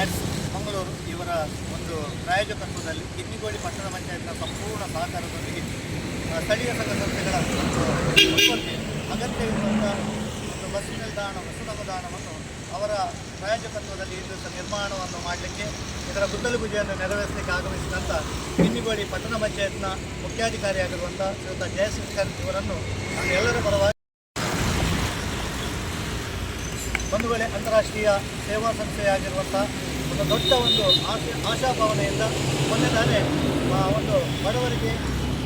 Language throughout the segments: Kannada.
ಆಡ್ಸ್ ಮಂಗಳೂರು ಇವರ ಒಂದು ಪ್ರಾಯೋಜಕತ್ವದಲ್ಲಿ ಕಿನ್ನಿಗೋಳಿ ಪಟ್ಟಣ ಪಂಚಾಯತ್ನ ಸಂಪೂರ್ಣ ಸಹಕಾರದೊಂದಿಗೆ ಸ್ಥಳೀಯ ಸಂಘ ಸಂಸ್ಥೆಗಳ ಒಂದು ಅಗತ್ಯವಿರುವಂಥ ಒಂದು ಬಸ್ ನಿಲ್ದಾಣ ವಸತಿ ಅವರ ಪ್ರಾಯೋಜಕತ್ವದಲ್ಲಿ ಇಂದು ನಿರ್ಮಾಣವನ್ನು ಮಾಡಲಿಕ್ಕೆ ಇದರ ಗುದ್ದಲಿ ಪೂಜೆಯನ್ನು ನೆರವೇರಿಸಲಿಕ್ಕೆ ಆಗಮಿಸಿದಂಥ ಕಿನ್ನಿಗೋಳಿ ಪಟ್ಟಣ ಪಂಚಾಯತ್ನ ಮುಖ್ಯಾಧಿಕಾರಿಯಾಗಿರುವಂಥ ಶ್ರೀಯುತ ಜಯಶಂಕರ್ ಇವರನ್ನು ನಾನು ಎಲ್ಲರ ಪರವಾಗಿ ಬಂಧುಗಳೇ, ಅಂತಾರಾಷ್ಟ್ರೀಯ ಸೇವಾ ಸಂಸ್ಥೆಯಾಗಿರುವಂಥ ಒಂದು ದೊಡ್ಡ ಒಂದು ಆಶಾಭಾವನೆಯಿಂದ ಮೊನ್ನೆದಾನೆ ಒಂದು ಬಡವರಿಗೆ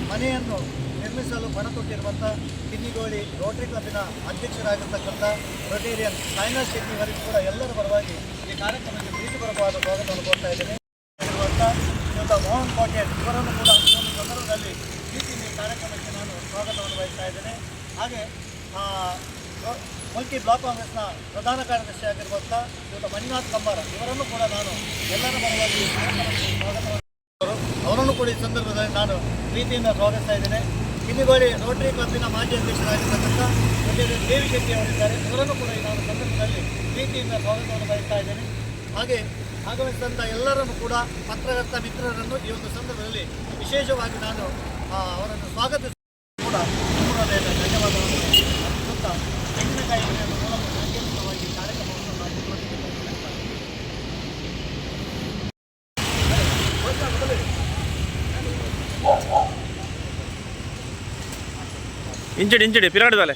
ಮನೆಯನ್ನು ನಿರ್ಮಿಸಲು ಪಣ ಕೊಟ್ಟಿರುವಂಥ ಕಿನ್ನಿಗೋಳಿ ರೋಟರಿ ಕ್ಲಬ್ಬಿನ ಅಧ್ಯಕ್ಷರಾಗಿರ್ತಕ್ಕಂಥ ರೊಟೇರಿಯನ್ ಸಾಯ್ನಾ ಶೆಟ್ಟಿ ಅವರಿಗೂ ಕೂಡ ಎಲ್ಲರ ಪರವಾಗಿ ಈ ಕಾರ್ಯಕ್ರಮಕ್ಕೆ ಪ್ರೀತಿಪರವಾದ ಸ್ವಾಗತವನ್ನು ಕೊಡ್ತಾ ಇದ್ದೇನೆ. ಇರುವಂಥ ಶ್ರೀಯುತ ಮೋಹನ್ ಕೋಟೆ ಇವರನ್ನು ಕೂಡ ಈ ಒಂದು ಸಂದರ್ಭದಲ್ಲಿ ಈ ಕಾರ್ಯಕ್ರಮಕ್ಕೆ ನಾನು ಸ್ವಾಗತವನ್ನು ವಹಿಸ್ತಾ ಇದ್ದೇನೆ. ಹಾಗೆ ಮಲ್ಟಿ ಬ್ಲಾಕ್ ಕಾಂಗ್ರೆಸ್ನ ಪ್ರಧಾನ ಕಾರ್ಯದರ್ಶಿ ಆಗಿರುವಂಥ ಶ್ರೀಯುತ ಮಂಜುನಾಥ್ ಕಂಬಾರ ಇವರನ್ನು ಕೂಡ ನಾನು ಎಲ್ಲರ ಪರವಾಗಿ ಅವರನ್ನು ಕೂಡ ಈ ಸಂದರ್ಭದಲ್ಲಿ ನಾನು ಪ್ರೀತಿಯಿಂದ ಸ್ವಾಗತಿಸ್ತಾ ಇದ್ದೇನೆ. ಕಿನ್ನಿಗೋಳಿ ರೋಟರಿ ಕ್ಲಬ್ಬಿನ ಮಾಜಿ ಅಧ್ಯಕ್ಷರಾಗಿರ್ತಕ್ಕಂಥ ದೇವಿ ಶೆಟ್ಟಿ ಅವರಿದ್ದಾರೆ. ಇವರನ್ನು ಕೂಡ ನಾನು ಸಂದರ್ಭದಲ್ಲಿ ಪ್ರೀತಿಯಿಂದ ಸ್ವಾಗತವನ್ನು ಬಯಸ್ತಾ ಇದ್ದೇನೆ. ಹಾಗೆ ಆಗಮಿಸಿದಂಥ ಎಲ್ಲರನ್ನು ಕೂಡ ಪತ್ರಕರ್ತ ಮಿತ್ರರನ್ನು ಈ ಒಂದು ಸಂದರ್ಭದಲ್ಲಿ ವಿಶೇಷವಾಗಿ ನಾನು ಅವರನ್ನು ಸ್ವಾಗತಿಸಿ ಕೂಡ ಧನ್ಯವಾದವನ್ನು ಅತ್ಯಂತ ತೆಂಗಿನಕಾಯಿ ಮೂಲಕ ಸಾಂಕೇತಿಕವಾಗಿ ಕಾರ್ಯಕ್ರಮವನ್ನು ಇಂಚಡಿ ಪಿರಾಡದಲ್ಲೇ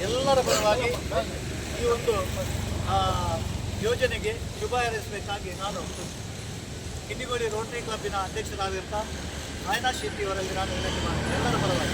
ಎಲ್ಲರ ಪರವಾಗಿ ಈ ಒಂದು ಯೋಜನೆಗೆ ಶುಭ ಹಾರೈಸಬೇಕಾಗಿ ನಾನು ಕಿನ್ನಿಗೋಳಿ ರೋಟರಿ ಕ್ಲಬ್ಬಿನ ಅಧ್ಯಕ್ಷರಾಗಿರ್ತಾ ಸಾಯ್ನಾ ಶೆಟ್ಟಿ ಅವರಲ್ಲಿ ನಾನು ವಿನಂತಿ ಮಾಡ್ತೀನಿ. ಎಲ್ಲರ ಪರವಾಗಿ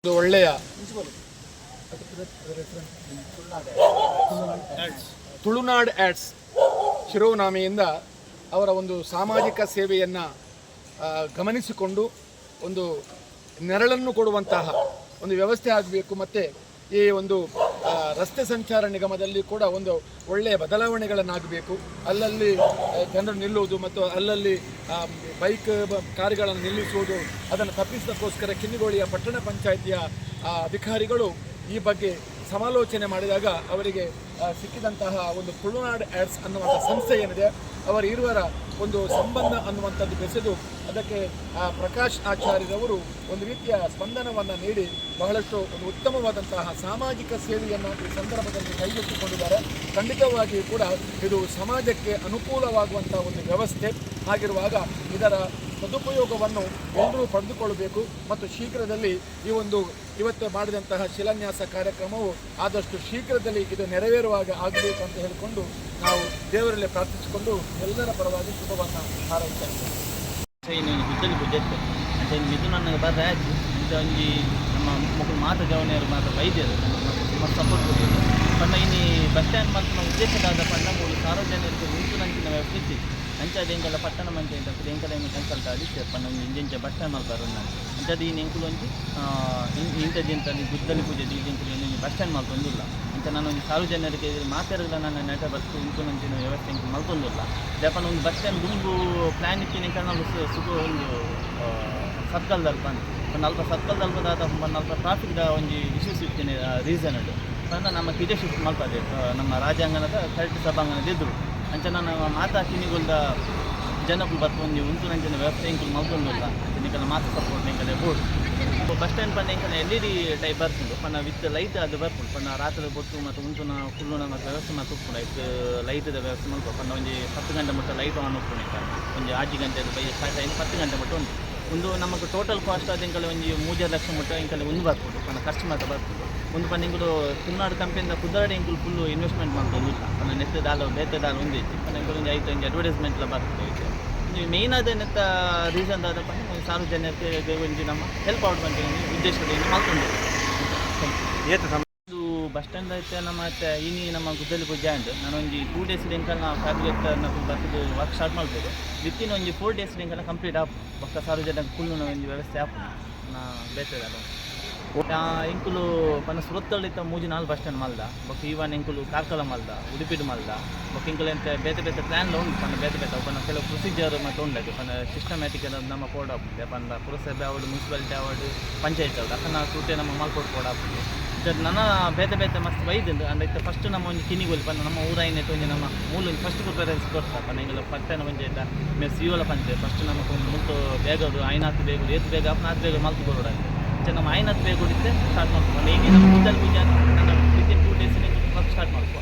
ಒಳ್ಳೆಯ ತುಳುನಾಡ್ ಆಡ್ಸ್ ಶಿರೋನಾಮೆಯಿಂದ ಅವರ ಒಂದು ಸಾಮಾಜಿಕ ಸೇವೆಯನ್ನು ಗಮನಿಸಿಕೊಂಡು ಒಂದು ನೆರಳನ್ನು ಕೊಡುವಂತಹ ಒಂದು ವ್ಯವಸ್ಥೆ ಆಗಬೇಕು. ಮತ್ತು ಈ ಒಂದು ರಸ್ತೆ ಸಂಚಾರ ನಿಗಮದಲ್ಲಿ ಕೂಡ ಒಂದು ಒಳ್ಳೆಯ ಬದಲಾವಣೆಗಳನ್ನಾಗಬೇಕು. ಅಲ್ಲಲ್ಲಿ ಜನರು ನಿಲ್ಲುವುದು ಮತ್ತು ಅಲ್ಲಲ್ಲಿ ಬೈಕ್ ಕಾರುಗಳನ್ನು ನಿಲ್ಲಿಸುವುದು ಅದನ್ನು ತಪ್ಪಿಸೋದಕ್ಕೋಸ್ಕರ ಕಿನ್ನಿಗೋಳಿಯ ಪಟ್ಟಣ ಪಂಚಾಯಿತಿಯ ಅಧಿಕಾರಿಗಳು ಈ ಬಗ್ಗೆ ಸಮಾಲೋಚನೆ ಮಾಡಿದಾಗ ಅವರಿಗೆ ಸಿಕ್ಕಿದಂತಹ ಒಂದು ತುಳುನಾಡ್ ಆಡ್ಸ್ ಅನ್ನುವಂಥ ಸಂಸ್ಥೆ ಏನಿದೆ ಅವರ ಇರುವರ ಒಂದು ಸಂಬಂಧ ಅನ್ನುವಂಥದ್ದು ಬೆಸೆದು ಅದಕ್ಕೆ ಪ್ರಕಾಶ್ ಆಚಾರ್ಯರವರು ಒಂದು ರೀತಿಯ ಸ್ಪಂದನವನ್ನು ನೀಡಿ ಬಹಳಷ್ಟು ಒಂದು ಉತ್ತಮವಾದಂತಹ ಸಾಮಾಜಿಕ ಸೇವೆಯನ್ನು ಈ ಸಂದರ್ಭದಲ್ಲಿ ಕೈಗೆತ್ತಿಕೊಂಡಿದ್ದಾರೆ. ಖಂಡಿತವಾಗಿಯೂ ಕೂಡ ಇದು ಸಮಾಜಕ್ಕೆ ಅನುಕೂಲವಾಗುವಂಥ ಒಂದು ವ್ಯವಸ್ಥೆ ಆಗಿರುವಾಗ ಇದರ ಸದುಪಯೋಗವನ್ನು ಎಲ್ಲರೂ ಪಡೆದುಕೊಳ್ಳಬೇಕು ಮತ್ತು ಶೀಘ್ರದಲ್ಲಿ ಈ ಒಂದು ಇವತ್ತು ಮಾಡಿದಂತಹ ಶಿಲಾನ್ಯಾಸ ಕಾರ್ಯಕ್ರಮವು ಆದಷ್ಟು ಶೀಘ್ರದಲ್ಲಿ ಇದು ನೆರವೇರುವಾಗ ಆಗಬೇಕು ಅಂತ ಹೇಳಿಕೊಂಡು ನಾವು ದೇವರಲ್ಲಿ ಪ್ರಾರ್ಥಿಸಿಕೊಂಡು ಎಲ್ಲರ ಪರವಾಗಿ ಶುಭವನ್ನು ಹಾರೈಸ್ತಾ ಇದ್ದೇವೆ. ಗುದ್ದಲಿ ಪೂಜೆ అంటే ಮಿಥುನ್ ಅಣ್ಣಗೆ ಬರ್ರೆ ಒಂಜಿ ನಮ್ಮ ಮಕ್ಕಳು ಮಾತ ಜವನಿಯರು ಮಾತ ವೈದ್ಯರು ಮತ್ತು ಸಪೋರ್ಟ್ ಕೊಟ್ಟಿದ್ರು ಪಂಡ ಇನ್ನು ಬಸ್ ಸ್ಟ್ಯಾಂಡ್ ಮತ್ತು ನಮ್ಮ ಉದ್ದೇಶದಾದ ಪಂಡ ಮೂರು ಸಾರ್ವಜನಿಕರಿಗೆ ಉಂಟುನಂಚಿನ ವ್ಯವಸ್ಥೆ ಅಂಚದ ಎಂಕಲ ಪಟ್ಟಣ ಪಂಚಾಯತ್ ಎಂಕಲ ಕನ್ಸಲ್ಟ್ ಆಡಿ ಪಂಡ ಇಂಜೆಂಚ ಬಸ್ ಸ್ಟ್ಯಾಂಡ್ ಮಾಡ್ತಾರೆ ಅಂಚದು ಈ ಎಂಕುಲು ಒಂಜಿ ಇಂಥದ್ದು ಗುದ್ದಲಿ ಪೂಜೆ ಇಂಜೆಂಕಲು ಬಸ್ ಸ್ಟ್ಯಾಂಡ್ ಮಾಡ್ತೊಂದಿಲ್ಲ ಅಂತ ನಾನು ಒಂದು ಸಾರ್ವಜನಿಕರಿಗೆ ಮಾತಾಡಲ್ಲ ನನ್ನ ನೆಟ ಬಸ್ಸು ಇಂಕು ನಂಚಿನ ವ್ಯವಸ್ಥೆ ಇಂಕು ಮಲ್ತೊಂದಿಲ್ಲ ಜಪಾನ್ ಒಂದು ಬಸ್ ಸ್ಟ್ಯಾಂಡ್ ಗುಂಪು ಪ್ಲ್ಯಾನ್ ಇತ್ತಿನ ನಾವು ಸುಖ ಒಂದು ಸರ್ಕಲ್ದಲ್ಲಿ ಬಂದು ಒಂದು ಅಲ್ಪ ಸರ್ಕಲ್ದಲ್ಲಿ ಬಂದಾದ ಒಂದು ಅಲ್ಪ ಟ್ರಾಫಿಕ್ದ ಒಂದು ಇಶ್ಯೂಸ್ ಇರ್ತೀನಿ ರೀಸನ್ ಅದು ಅಂದ್ರೆ ನಮ್ಮ ಕಿದೆ ಶಿಫ್ಟ್ ಮಾಡ್ತಾರೆ ನಮ್ಮ ರಾಜ್ಯಾಂಗಣದ ಕರೆಕ್ಟ್ ಸಭಾಂಗಣದ ಎದುರು ಅಂಚ ನಾನು ಮಾತಾ ಕಿನಿಗಳ್ದ ಜನಗಳು ಬರ್ಕೊಂಡು ಉಂಟು ನಂಚಿನ ವ್ಯವಸ್ಥೆ ಇಂಕಲು ಮಲ್ತೊಂದಿಲ್ಲ ಅಂಚನಿಕಲ್ಲ ಮಾತು ಸಪೋರ್ಟ್ ನಿಂಕಲೆ ಬೋರ್ಡ್ ಬಸ್ ಸ್ಟ್ಯಾಂಡ್ ಪಂಡ ಇಂಕಲ್ LED ಟೈಪ್ ಬರ್ಕೊಂಡು ಪನ್ನ ವಿತ್ ಲೈಟ್ ಅದು ಬರ್ಕೊಂಡು ಪನ್ನ ರಾತ್ರಿ ಬೊಟ್ಟು ಮತ್ತು ಉಂಟುನ ಕುಲ್ಲುನ ಮತ್ತು ವ್ಯವಸ್ಥೆ ಮತ್ತು ಉಪ್ಪುಣ ಇತ್ತು ಲೈಟ್ದ ವ್ಯವಸ್ಥೆ ಮಾಡ್ಕೊ ಪನ್ನ ಒಂದು 10 ಗಂಟೆ ಮಟ್ಟ ಲೈಟ್ ಆನ್ ಉಪ್ಪುಣ ಒಂದು 6 ಗಂಟೆ ಬೈ ಸ್ಟಾರ್ಟ್ ಆಗಿ 10 ಗಂಟೆ ಮಟ್ಟ ಒಂದು ನಮಗೆ ಟೋಟಲ್ ಕಾಸ್ಟ್ ಅದು ಇಂಕಲ್ ಒಂದು 3 ಲಕ್ಷ ಮಟ್ಟ ಇಂಕಲ್ ಒಂದು ಬರ್ಕೊಂಡು ಪನ್ನ ಖರ್ಚು ಮಾತ್ರ ಬರ್ಕೊಂಡು ಒಂದು ಪನ್ನ ಇಂಕಲು ತುಳುನಾಡು ಕಂಪನಿಯಿಂದ ಕುದ್ದಾಡಿ ಇಂಕಲು ಫುಲ್ಲು ಇನ್ವೆಸ್ಟ್ಮೆಂಟ್ ಮಾಡ್ಕೊಂಡು ಪನ್ನ ನೆತ್ತದಾಲ ಬೇತದಾಲ ಒಂದು ಐತಿ ಪನ್ನ ಇಂಕಲ್ ಒಂದು 5 ಅಡ್ವರ್ಟೈಸ್ಮೆಂಟ್ಲ ಬರ್ತದೆ ಮೇಯ್ನ್ ಅದೇನಂತ ರೀಸನ್ ಆದ ಪಂಡ ಸಾರ್ವಜನಿಕರಿಗೆ ಒಂದು ನಮ್ಮ ಹೆಲ್ಪ್ ಔಟ್ ಬಂದ ಉದ್ದೇಶದಿಂದ ಮಾಡ್ಕೊಂಡು ಇದು ಬಸ್ ಸ್ಟ್ಯಾಂಡ್ ಐತೆ ನಮ್ಮ ಮತ್ತೆ ಇನಿ ನಮ್ಮ ಗುದ್ದಲಿ ಪೂಜೆ ಅಂಡ್ ನಾನು ಒಂದು 2 ಡೇಸ್ ಲಿಂಕಲ್ಲಿ ನಾವು ಫ್ಯಾಬ್ರಿಕ್ ನಾವು ಬರ್ತದೆ ವರ್ಕ್ ಸ್ಟಾರ್ಟ್ ಮಾಡ್ಬೋದು ವಿತಿನ್ ಒಂದು 4 ಡೇಸ್ ಲಿಂಕಲ್ಲಿ ಕಂಪ್ಲೀಟ್ ಆಪ್ ಪಕ್ಕ ಸಾರ್ವಜನಿಕ ಫುಲ್ಲು ಒಂದು ವ್ಯವಸ್ಥೆ ಆಪ್ ನಾ ಬೇತದ ಇಂಕುಲು ಪನ್ನ ಸುರತ್ತಳ್ಳಿತ್ತ 3-4 ಬಸ್ ಸ್ಟ್ಯಾಂಡ್ ಮಲ್ದ ಬೊಕ್ಕ ಈವನ್ ಇಂಕುಲು ಕಾರ್ಕಳ ಮಲ್ದ ಉಡುಪಿಡು ಮಲ್ದ ಬೊಕ್ಕ ಇಂಕುಲು ಎಂತ ಬೇತೆ ಬೇತೆ ಪ್ಲ್ಯಾನ್ ಉಂಟು ಪನ್ನ ಬೇತೆ ಬೇತೆ ಪನ್ನ ಕೆಲವು ಪ್ರೊಸೀಜರ್ ಮತ್ತು ಉಂಡದು ಪನ್ನ ಸಿಸ್ಟಮ್ಯಾಟಿಕ್ ನಮ್ಮ ಕೋಡ್ ಆಗ್ತದೆ ಪನ್ನ ಪುರಸಭೆ award municipality award panchayat award ಅಕ್ಕ ಸೂಟೆ ನಮ್ಮ ಮಾಲ್ಕೋಟ್ ಕೋಡ್ ಆಗ್ತದೆ ನನ್ನ ಬೇತೆ ಬೇತೆ ಮಸ್ತ್ ಬೈದಿಂದ ಅಂದ್ರೆ ಫಸ್ಟ್ ನಮ್ಮ ಒಂದು ಕಿನಿಗೋಲಿ ಪನ್ನ ನಮ್ಮ ಊರಾಯಿನೈತೆ ಒಂದು ನಮ್ಮ ಮೂಲ ಫಸ್ಟ್ ಪ್ರಿಫರೆನ್ಸ್ ಕೊಡ್ತಾರೆ ಪನ್ನ ಹಿಂಗೆಲ್ಲ ಪಟ್ಟಣ ಪಂಚಾಯತ ಮೇಲೆ ಸಿಯೋಲ ಪಂಚಾಯತ್ ಫಸ್ಟ್ ನಮಗೆ ಒಂದು ಮುಂತು ಬೇಗದು 5-4 ಬೇಗ ಏತ್ ಬೇಗ 4 ಬೇಗ ಮಲ್ತು ಕೊಡೋದಾಗ್ತದೆ ನಮ್ಮ 5-4 ಬೇಗ ಹೊಡಿತೆ ಸ್ಟಾರ್ಟ್ ಮಾಡ್ಕೊಂಡು ಈಗ ನಮ್ಮ ಗುದ್ದಲಿ ಪೂಜೆ ನನ್ನ ವಿತಿನ್ 2 ಡೇಸಿನ ವರ್ಕ್ ಸ್ಟಾರ್ಟ್ ಮಾಡ್ಕೊ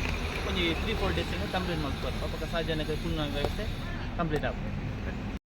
ಒಂದು 3-4 ಡೇಸಿನ ಕಂಪ್ಲೀಟ್ ಮಾಡ್ಕೊ ಪಕ್ಕ ಸಾರ್ವಜನಿಕ ಫುಲ್ ವ್ಯವಸ್ಥೆ ಕಂಪ್ಲೀಟ್ ಆಗ್ತದೆ.